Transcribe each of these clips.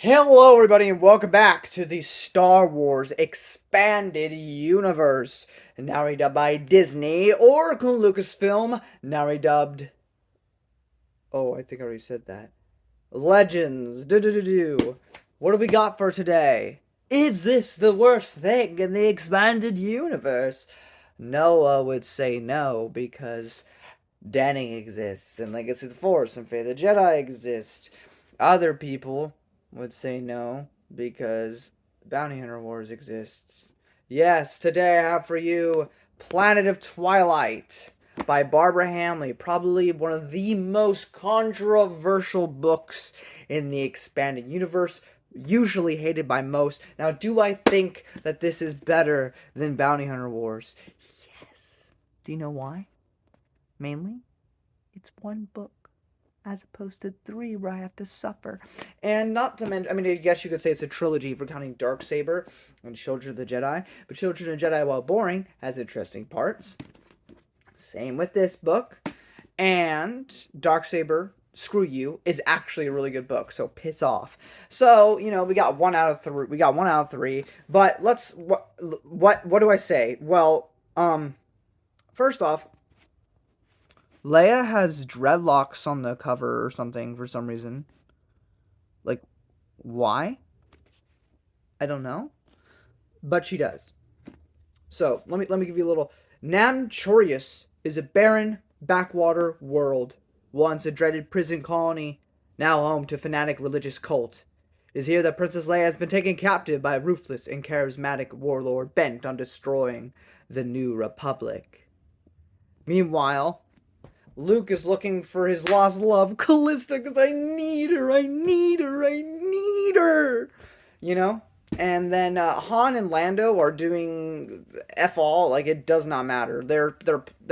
Hello, everybody, and welcome back to the Star Wars Expanded Universe. Now redubbed by Disney, Oracle Lucasfilm, now redubbed. Oh, I think I already said that. Legends. Do. What do we got for today? Is this the worst thing in the Expanded Universe? Noah would say no because Danny exists, and Legacy of the Force and Fate of the Jedi exist. Other people would say no because Bounty Hunter Wars exists. Yes, today I have for you Planet of Twilight by Barbara Hamley, probably one of the most controversial books in the expanded universe, usually hated by most. Now, do I think that this is better than Bounty Hunter Wars? Yes. Do you know why? Mainly, it's one book as opposed to three where I have to suffer. And not to mention, I mean, I guess you could say it's a trilogy for counting Darksaber and Children of the Jedi. But Children of the Jedi, while boring, has interesting parts. Same with this book. And Darksaber, screw you, is actually a really good book. So piss off. So, we got 1 out of 3. We got 1 out of 3. But let's what do I say? Well, first off, Leia has dreadlocks on the cover or something for some reason. Like, why? I don't know. But she does. So, let me give you a little. Nam Chorius is a barren, backwater world, once a dreaded prison colony, now home to fanatic religious cult. It is here that Princess Leia has been taken captive by a ruthless and charismatic warlord bent on destroying the New Republic. Meanwhile, Luke is looking for his lost love, Callista, because I need her, I need her, I need her. You know? And then Han and Lando are doing F all, like it does not matter. Their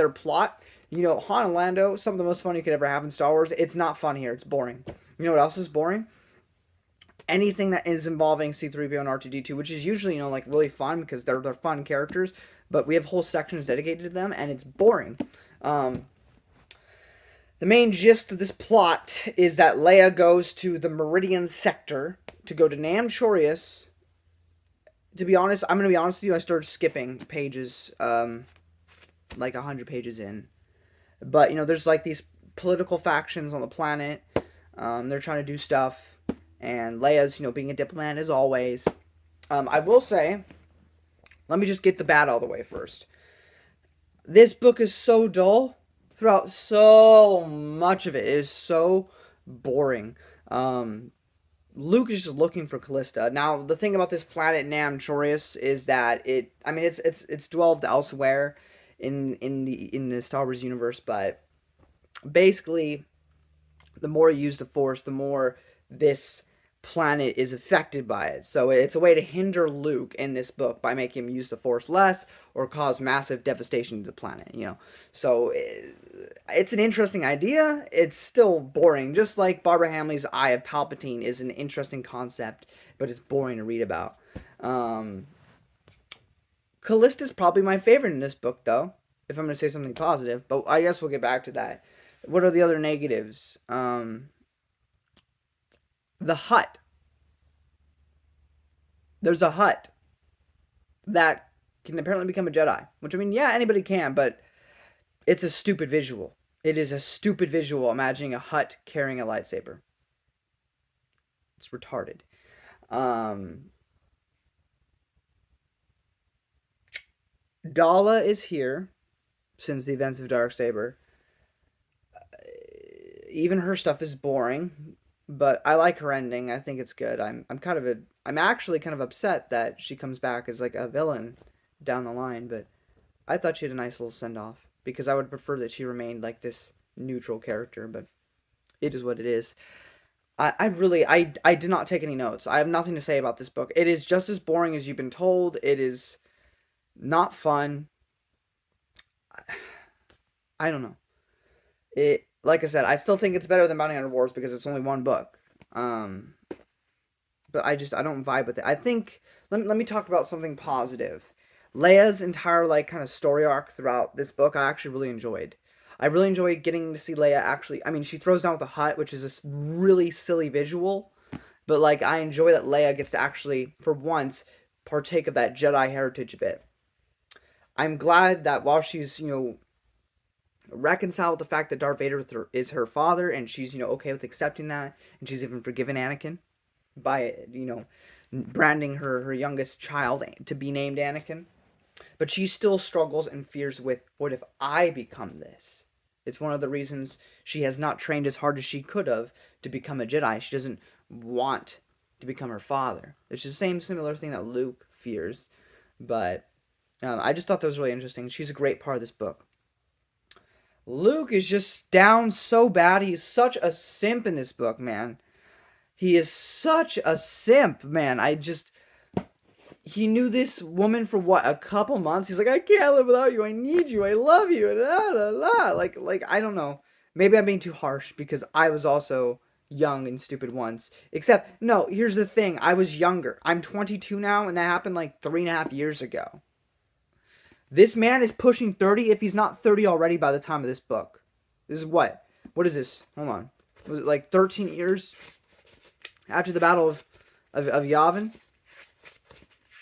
plot, Han and Lando, some of the most fun you could ever have in Star Wars. It's not fun here, it's boring. You know what else is boring? Anything that is involving C-3PO and R2-D2, which is usually, like really fun because they're fun characters, but we have whole sections dedicated to them, and it's boring. The main gist of this plot is that Leia goes to the Meridian Sector to go to Nam Chorius. To be honest, I'm going to be honest with you, I started skipping pages, like 100 pages in. But, there's like these political factions on the planet. They're trying to do stuff. And Leia's, being a diplomat as always. I will say, let me just get the bad all the way first. This book is so dull. Throughout so much of it is so boring. Luke is just looking for Callista. Now, the thing about this planet Nam Chorius is that it's dwelled elsewhere in the Star Wars universe, but basically, the more you use the Force, the more this planet is affected by it. So it's a way to hinder Luke in this book by making him use the Force less or cause massive devastation to the planet, So it's an interesting idea. It's still boring. Just like Barbara Hamley's Eye of Palpatine is an interesting concept, but it's boring to read about. Callista's probably my favorite in this book, though, if I'm going to say something positive. But I guess we'll get back to that. What are the other negatives? The hut. There's a hut that can apparently become a Jedi. Which, yeah, anybody can, but it's a stupid visual. It is a stupid visual imagining a hut carrying a lightsaber. It's retarded. Dala is here since the events of Darksaber. Even her stuff is boring. But I like her ending. I think it's good. I'm actually kind of upset that she comes back as like a villain down the line, but I thought she had a nice little send off because I would prefer that she remained like this neutral character, but it is what it is. I did not take any notes. I have nothing to say about this book. It is just as boring as you've been told. It is not fun. I don't know. Like I said, I still think it's better than Bounty Hunter Wars because it's only one book. But I don't vibe with it. I think let me talk about something positive. Leia's entire kind of story arc throughout this book, I actually really enjoyed. I really enjoyed getting to see Leia actually. She throws down with the hut, which is a really silly visual, But like, I enjoy that Leia gets to actually, for once, partake of that Jedi heritage a bit. I'm glad that while she's, reconciled with the fact that Darth Vader is her father, and she's, okay with accepting that, and she's even forgiven Anakin by, branding her youngest child to be named Anakin. But she still struggles and fears with, what if I become this? It's one of the reasons she has not trained as hard as she could have to become a Jedi. She doesn't want to become her father. It's the same similar thing that Luke fears. But I just thought that was really interesting. She's a great part of this book. Luke is just down so bad. He's such a simp in this book, man. He is such a simp, man. He knew this woman for what, a couple months? He's like, I can't live without you. I need you. I love you. La, la, la. Like, I don't know. Maybe I'm being too harsh because I was also young and stupid once. Except, no, here's the thing. I was younger. I'm 22 now, and that happened like 3.5 years ago. This man is pushing 30 if he's not 30 already by the time of this book. This is what? What is this? Hold on. Was it like 13 years after the Battle of Yavin?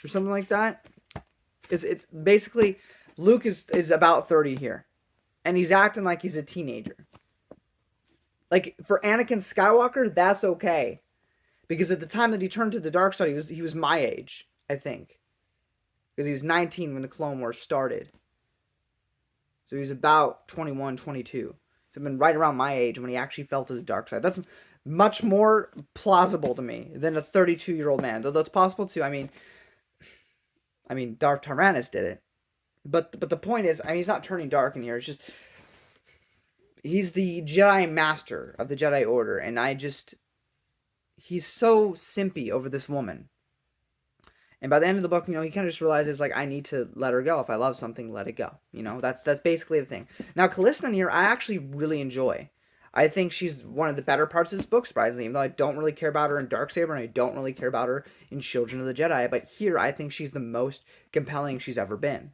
Or something like that? It's basically, Luke is about 30 here. And he's acting like he's a teenager. Like, for Anakin Skywalker, that's okay. Because at the time that he turned to the dark side, he was my age, I think. Because he was 19 when the Clone Wars started. So he was about 21, 22. So he'd been right around my age when he actually fell to the dark side. That's much more plausible to me than a 32-year-old man. Though that's possible too. I mean, Darth Tyrannus did it. But the point is, he's not turning dark in here. It's just, he's the Jedi Master of the Jedi Order. And he's so simpy over this woman. And by the end of the book, he kind of just realizes, like, I need to let her go. If I love something, let it go. That's basically the thing. Now, Callista in here, I actually really enjoy. I think she's one of the better parts of this book, surprisingly, even though I don't really care about her in Darksaber, and I don't really care about her in Children of the Jedi. But here, I think she's the most compelling she's ever been.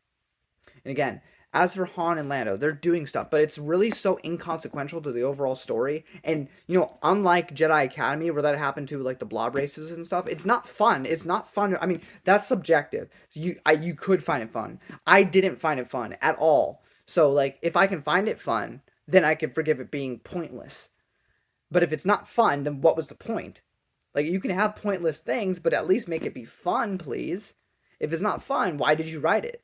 And again, as for Han and Lando, they're doing stuff, but it's really so inconsequential to the overall story. And, unlike Jedi Academy, where that happened to, like, the blob races and stuff, it's not fun. It's not fun. I mean, that's subjective. You could find it fun. I didn't find it fun at all. So, like, if I can find it fun, then I can forgive it being pointless. But if it's not fun, then what was the point? Like, you can have pointless things, but at least make it be fun, please. If it's not fun, why did you write it?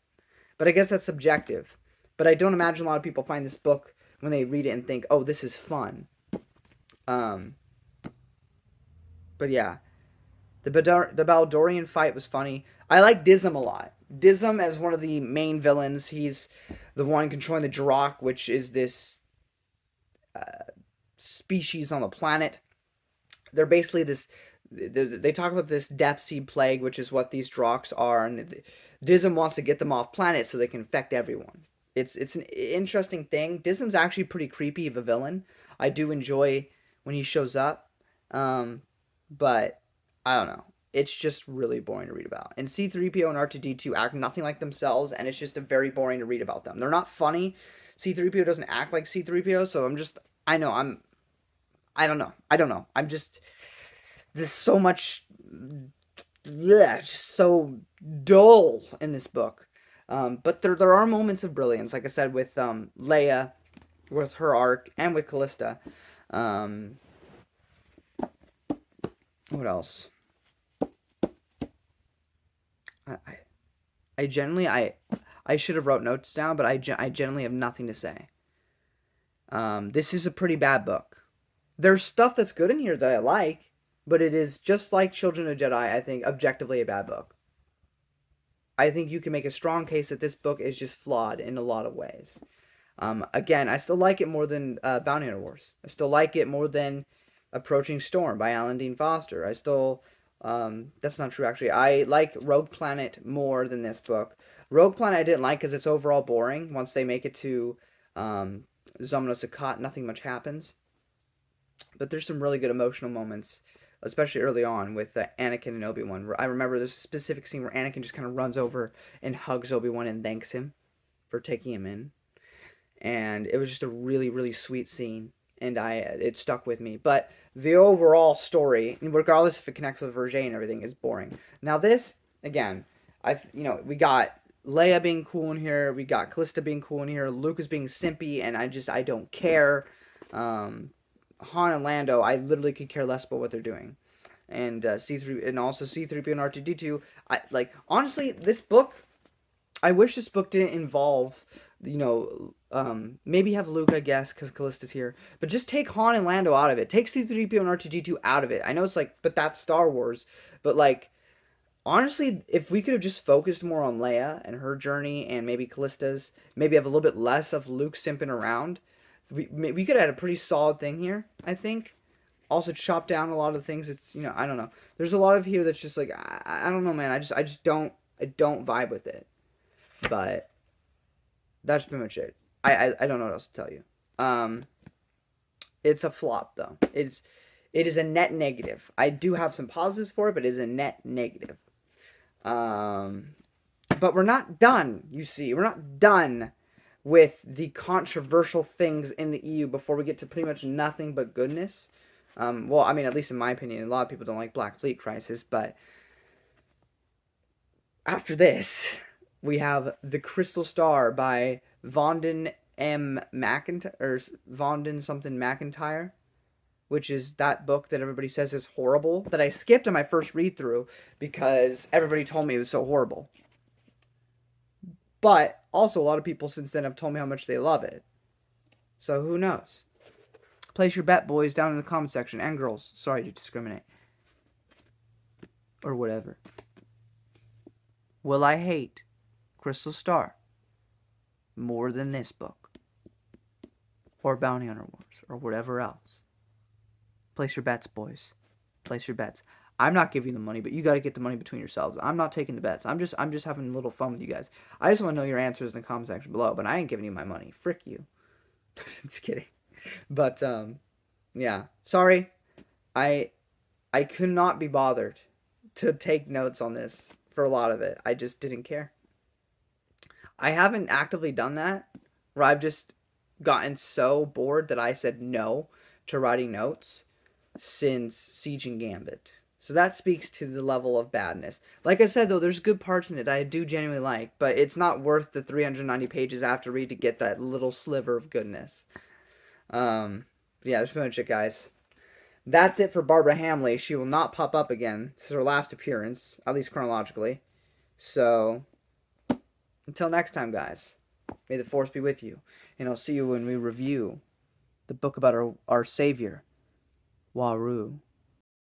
But I guess that's subjective. But I don't imagine a lot of people find this book when they read it and think, oh, this is fun. But yeah. The Baldorian fight was funny. I like Dism a lot. Dism as one of the main villains. He's the one controlling the Jirok, which is this species on the planet. They're basically this... They talk about this death seed plague, which is what these Jiroks are. And Dism wants to get them off planet so they can infect everyone. It's an interesting thing. Dism's actually pretty creepy of a villain. I do enjoy when he shows up. But I don't know. It's just really boring to read about. And C-3PO and R2-D2 act nothing like themselves, and it's just very boring to read about them. They're not funny. C-3PO doesn't act like C-3PO, so I don't know. There's so much, so dull in this book. But there are moments of brilliance, like I said, with Leia, with her arc, and with Callista. What else? I generally, I should have wrote notes down, but I generally have nothing to say. This is a pretty bad book. There's stuff that's good in here that I like, but it is just like Children of Jedi, I think, objectively a bad book. I think you can make a strong case that this book is just flawed in a lot of ways. Again, I still like it more than Bounty Hunter Wars. I still like it more than Approaching Storm by Alan Dean Foster. I still... that's not true, actually. I like Rogue Planet more than this book. Rogue Planet I didn't like because it's overall boring. Once they make it to Zomno Sakat, nothing much happens. But there's some really good emotional moments, especially early on with Anakin and Obi-Wan. I remember there's a specific scene where Anakin just kind of runs over and hugs Obi-Wan and thanks him for taking him in. And it was just a really, really sweet scene. and it stuck with me. But the overall story, regardless if it connects with Verge and everything, is boring. Now this, again, we got Leia being cool in here, we got Callista being cool in here, Lucas being simpy, and I don't care. Han and Lando, I literally could care less about what they're doing. And C3 and also C3PO and R2D2. Honestly, this book, I wish this book didn't involve, maybe have Luke, I guess, because Callista's here, but just take Han and Lando out of it. Take C3PO and R2D2 out of it. I know it's but that's Star Wars, but honestly, if we could have just focused more on Leia and her journey, and maybe Callista's, maybe have a little bit less of Luke simping around, we could have had a pretty solid thing here, I think. Also chop down a lot of the things. It's, I don't know. There's a lot of here that's just I don't know, man. I just don't vibe with it. But that's pretty much it. I don't know what else to tell you. It's a flop though. It is a net negative. I do have some positives for it, but it is a net negative. But we're not done, you see. We're not done with the controversial things in the EU before we get to pretty much nothing but goodness. Well, I mean, at least in my opinion, a lot of people don't like Black Fleet Crisis, but after this, we have The Crystal Star by Vondon M. McIntyre, or Vondon something McIntyre, which is that book that everybody says is horrible, that I skipped on my first read-through because everybody told me it was so horrible. But also, a lot of people since then have told me how much they love it. So who knows? Place your bet, boys, down in the comment section. And girls. Sorry to discriminate. Or whatever. Will I hate Crystal Star more than this book? Or Bounty Hunter Wars? Or whatever else? Place your bets, boys. Place your bets. I'm not giving you the money, but you got to get the money between yourselves. I'm not taking the bets. I'm just having a little fun with you guys. I just want to know your answers in the comment section below, but I ain't giving you my money. Frick you. Just kidding. But yeah. Sorry. I could not be bothered to take notes on this for a lot of it. I just didn't care. I haven't actively done that, where I've just gotten so bored that I said no to writing notes since Siege and Gambit. So that speaks to the level of badness. Like I said, though, there's good parts in it I do genuinely like, but it's not worth the 390 pages I have to read to get that little sliver of goodness. Yeah, that's pretty much it, guys. That's it for Barbara Hamley. She will not pop up again. This is her last appearance, at least chronologically. So, until next time, guys, may the Force be with you. And I'll see you when we review the book about our Savior, Waru.